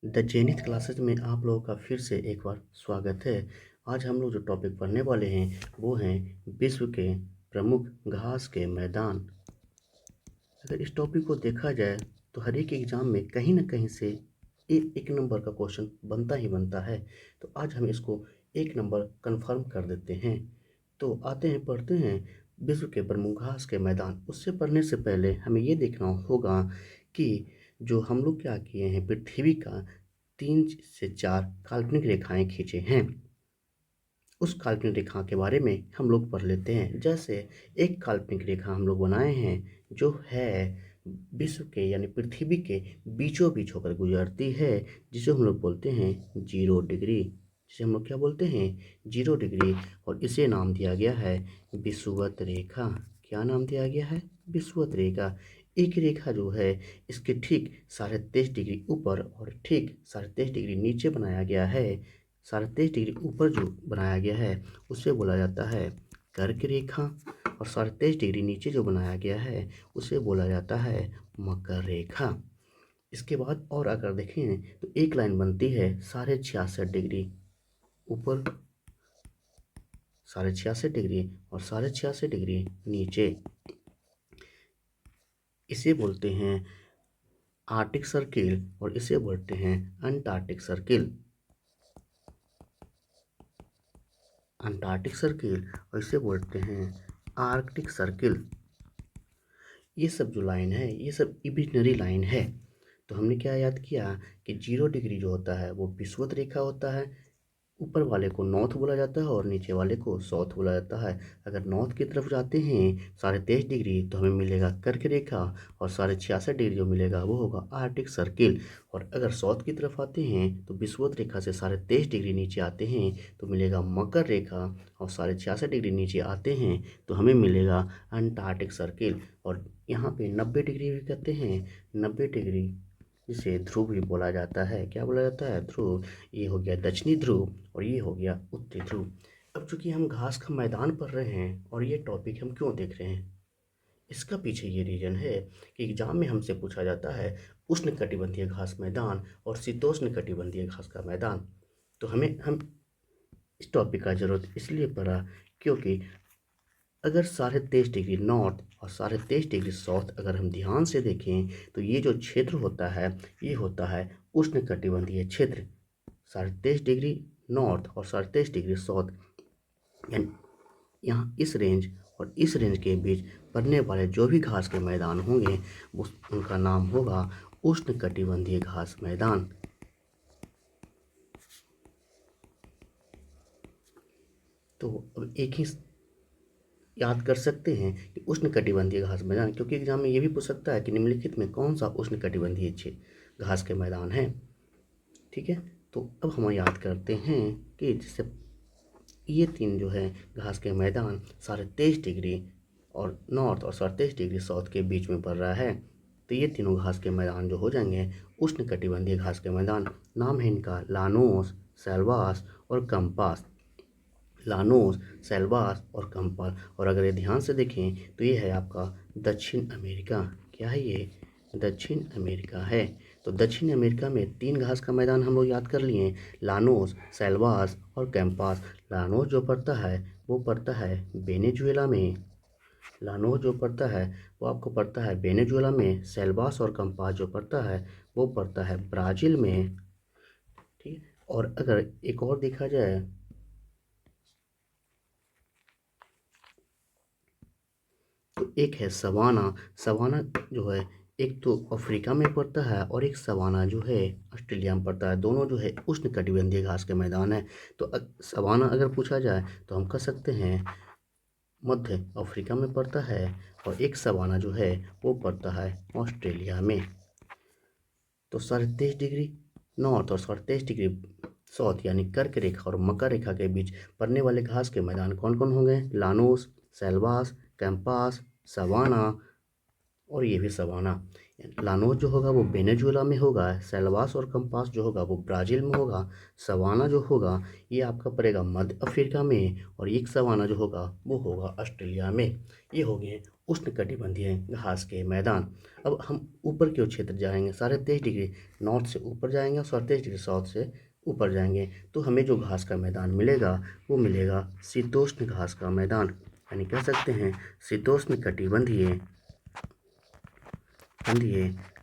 The zenith classes में आप लोगों का फिर से एक बार स्वागत है। आज हम लोग जो टॉपिक पढ़ने वाले हैं वो हैं विश्व के प्रमुख घास के मैदान। अगर इस टॉपिक को देखा जाए तो हर एक एग्ज़ाम में कहीं ना कहीं से एक नंबर का क्वेश्चन बनता ही बनता है। तो आज हम इसको एक नंबर कंफर्म कर देते हैं। तो आते हैं पढ़ते हैं विश्व के प्रमुख घास के मैदान। उससे पढ़ने से पहले हमें ये देखना होगा कि जो हम लोग क्या किए हैं, पृथ्वी का 3 से 4 काल्पनिक रेखाएं खींचे हैं। उस काल्पनिक रेखा के बारे में हम लोग पढ़ लेते हैं। जैसे एक काल्पनिक रेखा हम लोग बनाए हैं जो है विश्व के यानी पृथ्वी के बीचों बीच होकर गुजरती है, जिसे हम लोग बोलते हैं 0 डिग्री। जिसे हम लोग क्या बोलते हैं, 0 डिग्री। और इसे नाम दिया गया है विषुवत रेखा। क्या नाम दिया गया है, विषुवत रेखा। एक रेखा जो है इसके ठीक 23.5 डिग्री ऊपर और ठीक 23.5 डिग्री नीचे बनाया गया है। 23.5 डिग्री ऊपर जो बनाया गया है उसे बोला जाता है कर्क रेखा, और 23.5 डिग्री नीचे जो बनाया गया है उसे बोला जाता है मकर रेखा। इसके बाद और अगर देखें तो एक लाइन बनती है 66.5 डिग्री ऊपर, 66.5 डिग्री और 66.5 डिग्री नीचे। इसे बोलते हैं आर्टिक सर्किल और इसे बोलते हैं अंटार्कटिक सर्किल। अंटार्कटिक सर्किल और इसे बोलते हैं आर्कटिक सर्किल। ये सब जो लाइन है ये सब इमेजिनरी लाइन है। तो हमने क्या याद किया कि 0 डिग्री जो होता है वो विषुवत रेखा होता है। ऊपर वाले को नॉर्थ बोला जाता है और नीचे वाले को साउथ बोला जाता है। अगर नॉर्थ की तरफ जाते हैं 23.5 डिग्री तो हमें मिलेगा कर्क रेखा, और 66.5 डिग्री जो मिलेगा वो होगा आर्टिक सर्किल। और अगर साउथ की तरफ आते हैं तो विषुवत रेखा से 23.5 डिग्री नीचे आते हैं तो मिलेगा मकर रेखा, और 66.5 डिग्री नीचे आते हैं तो हमें मिलेगा अंटार्कटिक सर्किल। और यहाँ पे 90 डिग्री भी कहते हैं, 90 डिग्री जिसे ध्रुव भी बोला जाता है। क्या बोला जाता है, ध्रुव। ये हो गया दक्षिणी ध्रुव और ये हो गया उत्तरी ध्रुव। अब चूंकि हम घास का मैदान पढ़ रहे हैं और ये टॉपिक हम क्यों देख रहे हैं, इसका पीछे ये रीजन है कि एग्जाम में हमसे पूछा जाता है उष्ण कटिबंधीय घास मैदान और शीतोष्ण कटिबंधीय घास का मैदान। तो हम इस टॉपिक का जरूरत इसलिए पड़ा क्योंकि अगर 23.5 डिग्री नॉर्थ और 23.5 डिग्री साउथ अगर हम ध्यान से देखें तो ये जो क्षेत्र होता है ये होता है उष्ण कटिबंधीय क्षेत्र। 23.5 डिग्री नॉर्थ और 23.5 डिग्री साउथ, यानी यहाँ इस रेंज और इस रेंज के बीच पड़ने वाले जो भी घास के मैदान होंगे उनका नाम होगा उष्ण कटिबंधीय घास मैदान। तो अब एक ही याद कर सकते हैं कि उष्ण कटिबंधीय घास मैदान, क्योंकि एग्जाम में ये भी पूछ सकता है कि निम्नलिखित में कौन सा उष्ण कटिबंधीय घास के मैदान है। ठीक है, तो अब हम याद करते हैं कि जैसे ये तीन जो है घास के मैदान 23.5 डिग्री और नॉर्थ और 23.5 डिग्री साउथ के बीच में पड़ रहा है। तो ये तीनों घास के मैदान जो हो जाएंगे उष्ण कटिबंधीय घास के मैदान। नाम है इनका लानोस, सेल्वास और कंपास। लानोस, सेल्वास और कंपास। और अगर ये ध्यान से देखें तो ये है आपका दक्षिण अमेरिका। क्या है ये, दक्षिण अमेरिका है। तो दक्षिण अमेरिका में तीन घास का मैदान हम लोग याद कर लिए, लानोस, सेल्वास और कैंपास। लानोस जो पड़ता है वो पड़ता है वेनेजुएला में। लानोस जो पड़ता है वो आपको पड़ता है वेनेजुएला में। सेल्वास और कंपास जो पड़ता है वो पड़ता है ब्राज़ील में। ठीक है, और अगर एक और देखा जाए तो एक है सवाना। सवाना जो है एक तो अफ्रीका में पड़ता है और एक सवाना जो है ऑस्ट्रेलिया में पड़ता है। दोनों जो है उष्ण कटिबंधीय घास के मैदान है। तो सवाना अगर पूछा जाए तो हम कह सकते हैं मध्य अफ्रीका में पड़ता है, और एक सवाना जो है वो पड़ता है ऑस्ट्रेलिया में। तो 23.5 डिग्री नॉर्थ और 23.5 डिग्री साउथ यानी कर्क रेखा और मकर रेखा के बीच पड़ने वाले घास के मैदान कौन कौन होंगे, लानोस, सेल्वास, कैंपास, सवाना और ये भी सवाना। लानोस जो होगा वो वेनेजुएला में होगा, सेल्वास और कंपास जो होगा वो ब्राज़ील में होगा, सवाना जो होगा ये आपका पड़ेगा मध्य अफ्रीका में, और एक सवाना जो होगा वो होगा ऑस्ट्रेलिया में। ये हो गए उष्णकटिबंधीय घास के मैदान। अब हम ऊपर के क्षेत्र जाएंगे, 23.5 डिग्री नॉर्थ से ऊपर जाएंगे और 37 डिग्री साउथ से ऊपर जाएंगे, तो हमें जो घास का मैदान मिलेगा वो मिलेगा शीतोष्ण घास का मैदान, यानी कह सकते हैं शीतोष्ण कटिबंधीय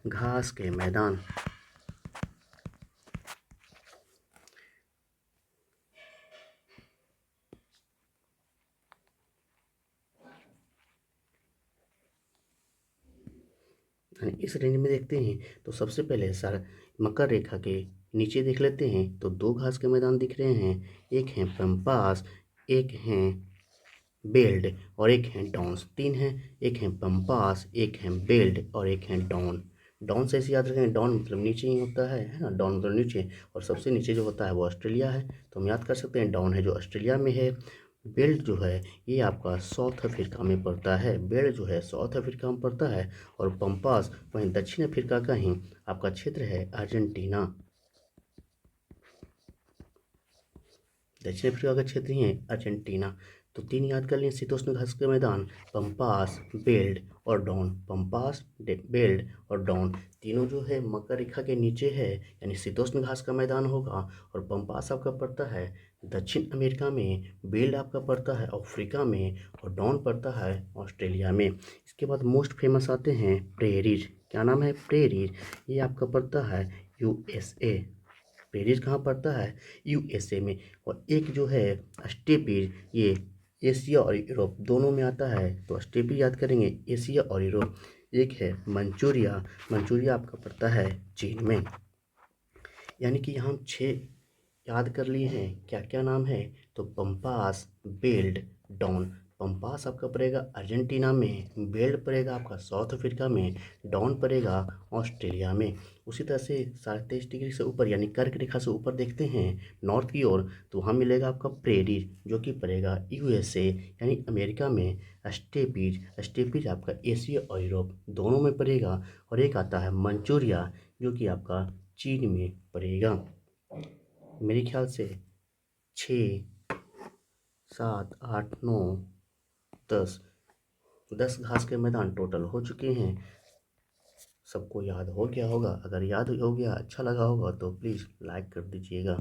घास के मैदान। इस रेंज में देखते हैं तो सबसे पहले सर मकर रेखा के नीचे देख लेते हैं तो दो घास के मैदान दिख रहे हैं, एक है पम्पास, एक हैं बेल्ट और एक है डॉन्स। तीन हैं, एक है पम्पास, एक है बेल्ट और एक है डॉन। डॉन से ऐसे याद रखें, डॉन मतलब नीचे ही होता है ना, डॉन मतलब नीचे, और सबसे नीचे जो होता है वो ऑस्ट्रेलिया है, तो हम याद कर सकते हैं डॉन है जो ऑस्ट्रेलिया में है। बेल्ट जो है ये आपका साउथ अफ्रीका में पड़ता है, बेल्ट जो है साउथ अफ्रीका में पड़ता है, और पम्पास वहीं दक्षिण अफ्रीका का ही आपका क्षेत्र है अर्जेंटीना। दक्षिण अफ्रीका का क्षेत्र ही है अर्जेंटीना। तो तीन याद कर लिए शीतोष्ण घास के मैदान, पम्पास, बेल्ट और डॉन। पम्पास, बेल्ट और डॉन तीनों जो है मकर रेखा के नीचे है, यानी शीतोष्ण घास का मैदान होगा। और पम्पास आपका पड़ता है दक्षिण अमेरिका में, बेल्ट आपका पड़ता है अफ्रीका में, और डॉन पड़ता है ऑस्ट्रेलिया में। इसके बाद मोस्ट फेमस आते हैं प्रेरीज। क्या नाम है? प्रेरीज। ये आपका पड़ता है यूएसए। पेरिस कहाँ पड़ता है? यूएसए में। और एक जो है स्टेपीज, ये एशिया और यूरोप दोनों में आता है, तो स्टेपीज याद करेंगे एशिया और यूरोप। एक है मंचूरिया, मंचूरिया आपका पड़ता है चीन में। यानी कि यहाँ हम 6 याद कर लिए हैं। क्या क्या नाम है? तो पम्पास, बेल्ट, डॉन। पम्पास आपका पड़ेगा अर्जेंटीना में, बेल्ट पड़ेगा आपका साउथ अफ्रीका में, डॉन पड़ेगा ऑस्ट्रेलिया में। उसी तरह से 23.5 डिग्री से ऊपर यानी कर्क रेखा से ऊपर देखते हैं नॉर्थ की ओर, तो वहाँ मिलेगा आपका प्रेरी जो कि पड़ेगा यूएसए यानी अमेरिका में। स्टेपीज, स्टेपीज आपका एशिया और यूरोप दोनों में पड़ेगा। और एक आता है मंचूरिया जो कि आपका चीन में पड़ेगा। मेरे ख्याल से 6, 7, 8, 9, 10, 10 घास के मैदान टोटल हो चुके हैं। सबको याद हो गया होगा। अगर याद हो गया, अच्छा लगा होगा तो प्लीज़ लाइक कर दीजिएगा।